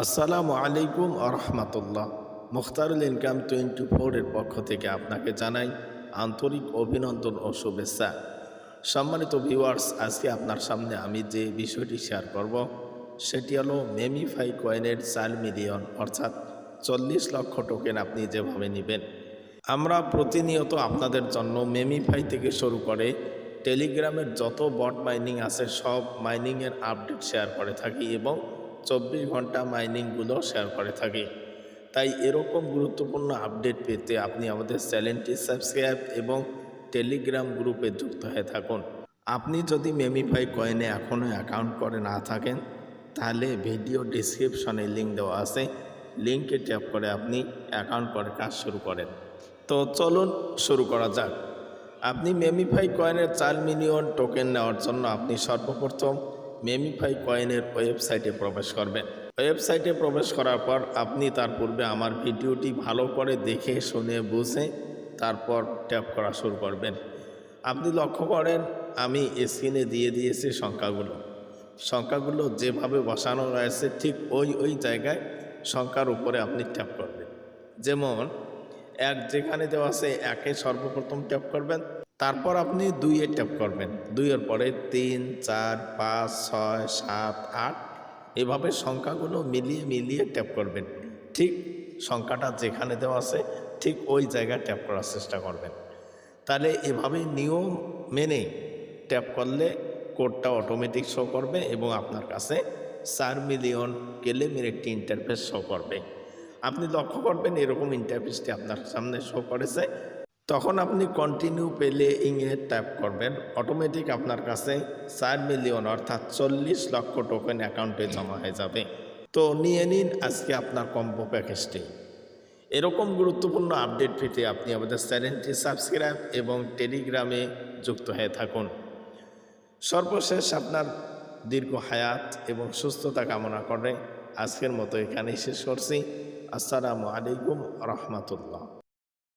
আসসালামু আলাইকুম আরহামাতুল্লাহ। মুখতারুল ইনকাম 24 এর পক্ষ থেকে আপনাকে জানাই আন্তরিক অভিনন্দন ও শুভেচ্ছা। সম্মানিত ভিউয়ার্স, আজকে আপনার সামনে আমি যে বিষয়টি শেয়ার করব সেটি হলো মেমিফাই কয়েনের 4 মিলিয়ন অর্থাৎ 40 লক্ষ টোকেন আপনি যেভাবে নেবেন। আমরা প্রতিনিয়ত আপনাদের জন্য মেমিফাই থেকে শুরু করে টেলিগ্রামের যত বট মাইনিং আছে সব মাইনিংয়ের আপডেট শেয়ার করে থাকি এবং 24 ঘন্টা মাইনিংগুলো শেয়ার করে থাকি। তাই এরকম গুরুত্বপূর্ণ আপডেট পেতে আপনি আমাদের চ্যানেলটি সাবস্ক্রাইব এবং টেলিগ্রাম গ্রুপে যুক্ত হয়ে থাকুন। আপনি যদি মেমিফাই কয়েনে এখনও অ্যাকাউন্ট করে না থাকেন তাহলে ভিডিও ডিসক্রিপশনে লিঙ্ক দেওয়া আছে, লিঙ্কে ট্যাপ করে আপনি অ্যাকাউন্ট করে কাজ শুরু করেন। তো চলুন শুরু করা যাক। আপনি মেমিফাই কয়েনের 4 মিলিয়ন টোকেন নেওয়ার জন্য আপনি সর্বপ্রথম মেমিফাই কয়েনের ওয়েবসাইটে প্রবেশ করবেন। ওয়েবসাইটে প্রবেশ করার পর আপনি তার পূর্বে আমার ভিডিওটি ভালো করে দেখে শুনে বুঝে তারপর ট্যাপ করা শুরু করবেন। আপনি লক্ষ্য করেন আমি স্ক্রিনে দিয়ে দিয়েছি সংখ্যাগুলো যেভাবে বসানো রয়েছে ঠিক ওই জায়গায় সংখ্যার উপরে আপনি ট্যাপ করবেন। যেমন 1 যেখানে দেওয়া আছে 1-এ সর্বপ্রথম ট্যাপ করবেন, তারপর আপনি 2-এ ট্যাপ করবেন, 2-এর পরে 3, 4, 5, 6, 7, 8 এভাবে সংখ্যাগুলো মিলিয়ে ট্যাপ করবেন। ঠিক সংখ্যাটা যেখানে দেওয়া আছে ঠিক ওই জায়গায় ট্যাপ করার চেষ্টা করবেন। তাহলে এভাবেই নিয়ম মেনে ট্যাপ করলে কোডটা অটোমেটিক শো করবে এবং আপনার কাছে 4 মিলিয়ন ক্লেমের একটি ইন্টারফেস শো করবে। আপনি লক্ষ্য করবেন এরকম ইন্টারফেসটি আপনার সামনে শো করেছে, তখন আপনি কন্টিনিউ পেলেইংয়ে ট্যাপ করবেন। অটোমেটিক আপনার কাছে 4 মিলিয়ন অর্থাৎ 40 লক্ষ টোকেন অ্যাকাউন্টে জমা হয়ে যাবে। তো নিয়ে নিন আজকে আপনার কম্বো প্যাকেজটি। এরকম গুরুত্বপূর্ণ আপডেট পেতে আপনি আমাদের চ্যানেলটি সাবস্ক্রাইব এবং টেলিগ্রামে যুক্ত হয়ে থাকুন। সর্বশেষ আপনার দীর্ঘ হায়াত এবং সুস্থতা কামনা করে আজকের মতো এখানেই শেষ করছি। আসসালামু আলাইকুম রহমতুল্লাহ।